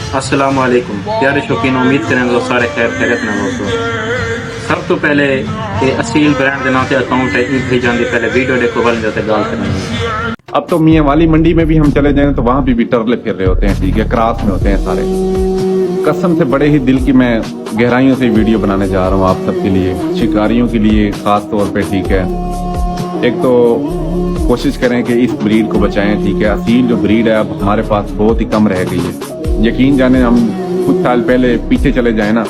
अस्सलाम वालेकुम प्यारे शौकीन, उम्मीद करें तो सारे खैर खैरत में दोस्तों। सब तो पहले ये असील ब्रांड के नाम से अकाउंट है, इन भेज जाने पहले वीडियो देखो वाले जाते गाल करेंगे। अब तो मियाँ वाली मंडी में भी हम चले जाएं तो वहाँ भी टर्ले फिर रहे होते हैं, ठीक है, क्रास में होते हैं सारे। कसम से बड़े ही दिल की मैं गहराइयों से वीडियो बनाने जा रहा हूँ आप सबके लिए, शिकारियों के लिए खास तौर पे, ठीक है। एक तो कोशिश करें कि इस ब्रीड को बचाएं, ठीक है। असील जो ब्रीड है अब हमारे पास बहुत ही कम रह गई है। यकीन जाने हम कुछ साल पहले पीछे चले जाए ना,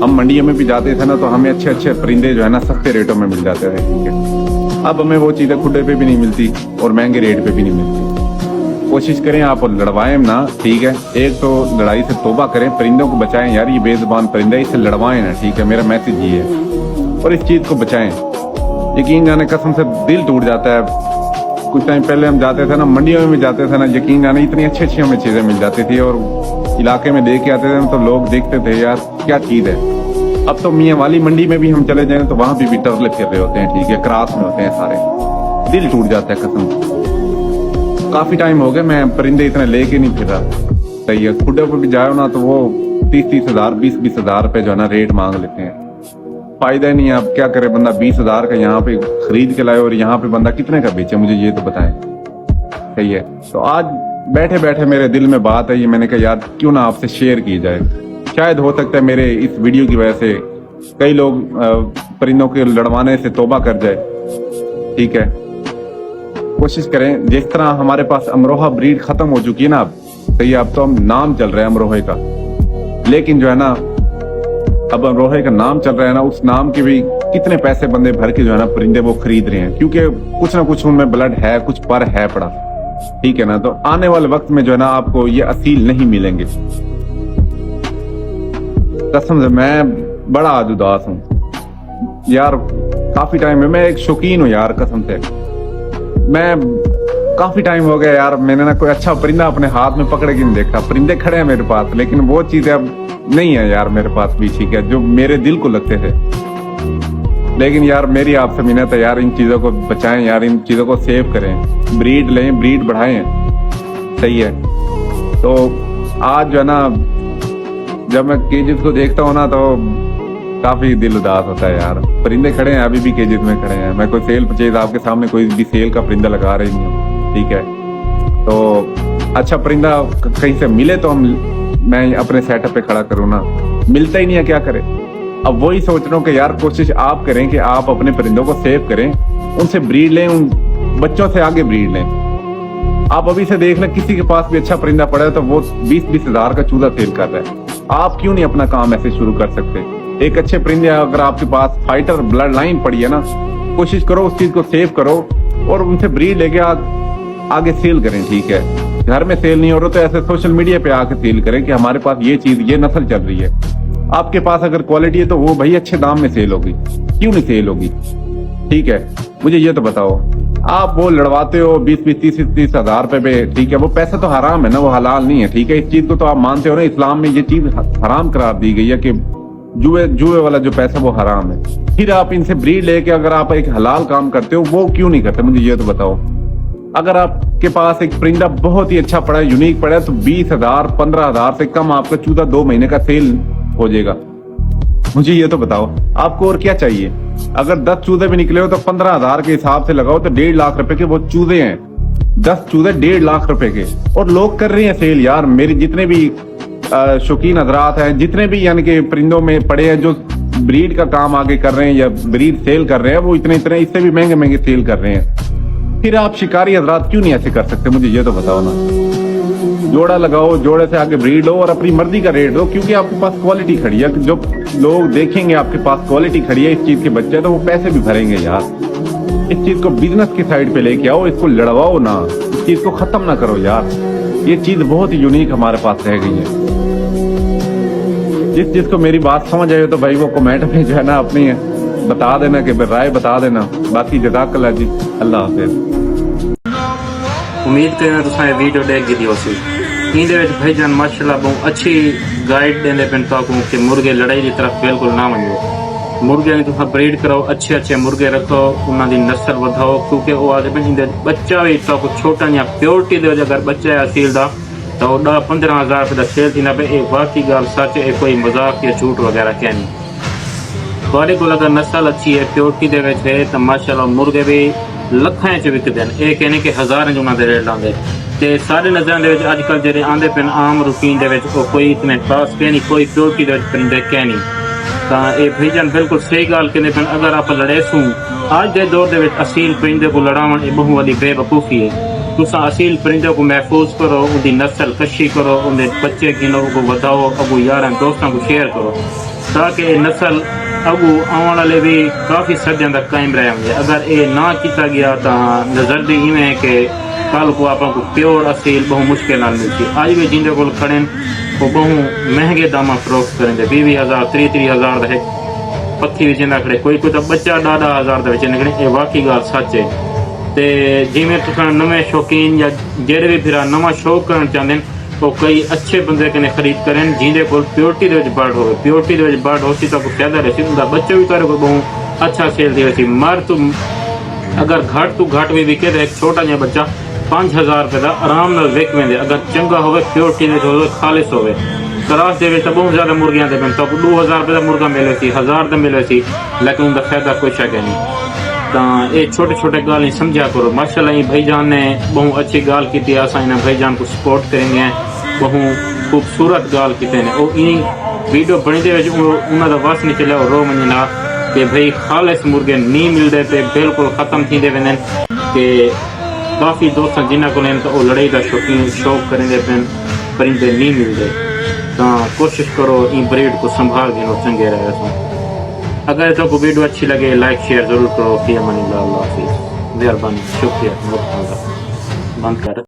हम मंडियों में भी जाते थे ना तो हमें अच्छे अच्छे परिंदे जो है ना सस्ते रेटों में मिल जाते थे, ठीक है। अब हमें वो चीज़ें खुडे पे भी नहीं मिलती और महंगे रेट पे भी नहीं मिलती। कोशिश करें आप लड़वाएं ना, ठीक है। एक तो लड़ाई से तौबा करें, परिंदों को बचाएं यार, ये बेजुबान परिंदा है, इसे लड़वाएं ना, ठीक है। मेरा मैसेज ये है और इस चीज़ को बचाएं। यकीन जाने कसम से दिल टूट जाता है। कुछ टाइम पहले हम जाते थे ना, मंडियों में भी जाते थे ना, यकीन जाने इतनी अच्छी अच्छी हमें चीज़ें मिल जाती थी और इलाके में देख के आते थे तो लोग देखते थे यार क्या चीज़ है। अब तो मियाँ वाली मंडी में भी हम चले जाएं तो वहाँ भी टर्ले फिर रहे होते हैं, ठीक है, क्रास में होते हैं सारे। दिल टूट जाता है कसम। काफ़ी टाइम हो गया मैं परिंदे इतने लेके नहीं फिर रहा, सही है। खुडे पर भी जाओ ना तो वो 30-30 हज़ार 20-20 हज़ार रुपये जो है ना रेट मांग लेते हैं। फायदा ही नहीं है। अब क्या करे बंदा, 20 हज़ार का यहाँ पे खरीद के लाए और यहाँ पे बंदा कितने का बेचे, मुझे ये तो बताएं, सही है। तो आज बैठे बैठे मेरे दिल में बात है ये, मैंने कहा यार क्यों ना आपसे शेयर की जाए। शायद हो सकता है मेरे इस वीडियो की वजह से कई लोग परिंदों के लड़वाने से तौबा कर जाए, ठीक है। कोशिश करें, जिस तरह हमारे पास अमरोहा ब्रीड खत्म हो चुकी है ना अब, सही है, अब तो हम नाम चल रहे हैं अमरोहे का, लेकिन जो है ना अब अमरोहे का नाम चल रहा है ना, उस नाम के भी कितने पैसे बंदे भर के जो है ना परिंदे वो खरीद रहे हैं, क्योंकि कुछ ना कुछ उनमें ब्लड है, कुछ पर है पड़ा, ठीक है ना। तो आने वाले वक्त में जो है ना आपको ये असील नहीं मिलेंगे। कसम से मैं बड़ा आज उदास हूँ यार। काफी टाइम में मैं एक शौकीन हूँ यार, कसम से मैं काफी टाइम हो गया यार, मैंने ना कोई अच्छा परिंदा अपने हाथ में पकड़े के नहीं देखा। परिंदे खड़े हैं मेरे पास, लेकिन वो चीजें अब नहीं है यार मेरे पास भी, ठीक है, जो मेरे दिल को लगते थे। लेकिन यार मेरी आपसे मिन्नत है यार, इन चीजों को बचाएं यार, इन चीजों को सेव करें, ब्रीड लें, ब्रीड बढ़ाएं, सही है। तो आज जो है ना जब मैं केजेस को देखता हूँ ना तो काफी दिल उदास होता है यार। परिंदे खड़े हैं, अभी भी केजेस में खड़े हैं। मैं कोई सेल परचेज आपके सामने कोई भी सेल का परिंदा लगा रही नहीं हूँ, ठीक है। तो अच्छा परिंदा कहीं से मिले तो मैं अपने सेटअप पे खड़ा करूँ ना, मिलता ही नहीं है, क्या करें। अब वही सोच रहा हूँ कि यार कोशिश आप करें कि आप अपने परिंदों को सेव करें, उनसे ब्रीड लें, उन बच्चों से आगे ब्रीड लें। आप अभी से देख लें, किसी के पास भी अच्छा परिंदा पड़ा है तो वो 20-20 हज़ार का चूजा सेल कर रहा है। आप क्यों नहीं अपना काम ऐसे शुरू कर सकते। एक अच्छे परिंदे अगर आपके पास फाइटर ब्लड लाइन पड़ी है ना, कोशिश करो उस चीज को सेव करो और उनसे ब्रीड लेके आगे सेल करें, ठीक है। घर में सेल नहीं हो रहा तो ऐसे सोशल मीडिया पे आके सेल करें कि हमारे पास ये चीज, ये नस्ल चल रही है। आपके पास अगर क्वालिटी है तो वो भाई अच्छे दाम में सेल होगी, क्यों नहीं सेल होगी, ठीक है। मुझे ये तो बताओ, आप वो लड़वाते हो 20-20-30 हज़ार रुपए पे, ठीक है, वो पैसा तो हराम है ना, वो हलाल नहीं है, ठीक है। इस चीज को तो आप मानते हो ना, इस्लाम में ये चीज हराम करार दी गई है कि जुए वाला जो पैसा वो हराम है। फिर आप इनसे ब्रीड लेके अगर आप एक हलाल काम करते हो, वो क्यों नहीं करते, मुझे ये तो बताओ। अगर आपके पास एक परिंदा बहुत ही अच्छा पड़ा है, यूनिक पड़ा है, तो 20 हज़ार 15 हज़ार से कम आपका चूजा 2 महीने का सेल हो जाएगा। मुझे ये तो बताओ आपको और क्या चाहिए। अगर 10 चूजे भी निकले हो तो 15 हज़ार के हिसाब से लगाओ तो 1.5 लाख रुपए के वो चूजे हैं। 10 चूजे 1.5 लाख रुपए के, और लोग कर रहे हैं सेल यार। मेरे जितने भी शौकीन हजरात हैं, जितने भी यानी कि परिंदों में पड़े हैं जो ब्रीड का काम आगे कर रहे हैं या ब्रीड सेल कर रहे हैं, वो इतने इससे भी महंगे महंगे सेल कर रहे हैं। फिर आप शिकारी हजरात क्यों नहीं ऐसे कर सकते, मुझे ये तो बताओ ना। जोड़ा लगाओ, जोड़े से आगे ब्रीड लो और अपनी मर्जी का रेट दो, क्योंकि आपके पास क्वालिटी खड़ी है। जो लोग देखेंगे आपके पास क्वालिटी खड़ी है इस चीज के बच्चे, तो वो पैसे भी भरेंगे यार। इस चीज को बिजनेस की साइड पे लेके आओ, इसको लड़वाओ ना, इस चीज को खत्म ना करो यार। ये चीज बहुत ही यूनिक हमारे पास रह गई है। जिस को मेरी बात समझ आए तो भाई वो कमेंट में जो है ना अपनी बता देना कि राय बता देना। बाकी जज़ाकल्लाह जी, अल्लाह हाफ़िज़। उम्मीद करें तुसां वीडियो देख दी होसी। इहदे विच भाईजान माशाल्लाह बहुत अच्छी गाइड देंदे पिन ताकू कि मुर्गे लड़ाई की तरफ बिल्कुल ना वञो। मुर्गे की तुसां ब्रीड कराओ, अच्छे अच्छे मुर्गे रखो, उन्हां दी नस्ल वधाओ, क्योंकि वो आदे पिन इहदे बच्चा भी ताकू छोटा या प्योरिटी दे अगर बच्चा है असील दा تو 10-15 ہزار روپے کا سیل تھینا پہ یہ واقعی گل سچ ہے کوئی مذاق یا جھوٹ وغیرہ کیا نہیں تھوڑے کو اگر نسل اچھی ہے پیورٹی دے وچ ہے تو ماشاءاللہ مرغے بھی لکھاں چ وکدے ہیں یہ کہنے کہ ہزاراں انہاں دے ریٹ لاندے تے سارے نظراں دے وچ اج کل جڑے آندے پن عام روٹین دے وچ کوئی اتنے خاص کہ نہیں کوئی پیورٹی دے وچ پرندے کہ نہیں ਤਾਂ ਇਹ ਭਾਈਜਾਨ ਬਿਲਕੁਲ ਸਹੀ ਗੱਲ ਕਹਿੰਦੇ ਪਨ ਅਗਰ ਆਪਾਂ ਲੜੇ ਸੂ ਅੱਜ ਦੇ ਦੌਰ ਦੇ ਵਿੱਚ ਅਸੀਲ ਪਰਿੰਦੇ ਕੋ ਲੜਾਉਣ ਇਹ ਬਹੁਤ ਵੱਡੀ ਬੇਵਕੂਫੀ ਹੈ ਤੁਸੀਂ ਅਸੀਲ ਪਰਿੰਦੇ ਕੋ ਮਹਿਫੂਜ਼ ਕਰੋ ਉਹਦੀ ਨਸਲ ਕਸ਼ੀ ਕਰੋ ਉਹਦੇ ਬੱਚੇ ਗਿਣੋ ਕੋ ਵਧਾਓ ਅਗੂ ਯਾਰਾਂ ਦੋਸਤਾਂ ਕੋ ਸ਼ੇਅਰ ਕਰੋ ਤਾਂ ਕਿ ਇਹ ਨਸਲ ਅਗੂ ਆਉਣ ਵਾਲੇ ਵੀ ਕਾਫੀ ਸਦੀਆਂ ਤੱਕ ਕਾਇਮ ਰਹੇ ਅਗਰ ਇਹ ਨਾ ਕੀਤਾ ਗਿਆ ਤਾਂ ਨਜ਼ਰ ਦੀ ਇਵੇਂ ਹੈ ਕਿ ਕੱਲ ਕੋ ਆਪਾਂ ਕੋ ਪਿਓਰ ਅਸੀਲ ਬਹੁਤ ਮੁਸ਼ਕਿਲ ਨਾਲ ਮਿਲਦੀ ਅੱਜ ਵੀ ਜਿੰਦੇ ਕੋਲ ਖੜੇ وہ بہت مہنگے داما فروخت کریں دے 20,000 30,000 دا پتھی وچ نہ کھڑے کوئی کوئی تا بچہ 10,000 دا وچ نکلے اے واقعی گل سچ ہے تے جویں تساں نویں شوقین یا جڑے بھی پھر نواں شوق کرن چاہندے او کئی اچھے بندے کنے خرید کرن جیندے کول پیورٹی دے وچ برڈ ہوے پیورٹی دے وچ برڈ ہوسی تا کوئی فائدہ رہسی اوندا بچہ بھی کرے کوئی بہت اچھا سیل دی وسی مر تو اگر گھٹ تو گھٹ بھی وکے تے ایک چھوٹا جہا بچہ 5,000 روپے کا آرام نال وک ویندے اگر چنگا ہوے پیورٹی وچ ہوے خالص ہوے کراس دے وچ بہت زیادہ مرغیاں دے پن تو 2,000 روپے دا مرغا ملے سی 1,000 دا ملے سی لیکن ان دا فائدہ کوئی شک نہیں تاں اے چھوٹے چھوٹے گال نہیں سمجھا کرو ماشاءاللہ یہ بھائی جان نے بہت اچھی گال کیتی اساں انہاں بھائی جان کو سپورٹ کریں گے بہت خوبصورت گال کیتے نے او این ویڈیو بنی دے وچ انہاں دا واس نہیں چلیا رو مننا کہ بھائی خالص مرغے نہیں ملدے تے بالکل ختم تھیندے ویندن کہ کافی دوست جنہاں کو لین تو وہ لڑائی کا شوقین شوق کریں گے پن پرندے نہیں ملتے تو کوشش کرو ان بریڈ کو سنبھال گنو چنگے رہے سو اگر تو کو ویڈیو اچھی لگے لائک شیئر ضرور کرو فی امان اللہ اللہ حافظ مہربانی شکریہ بند کر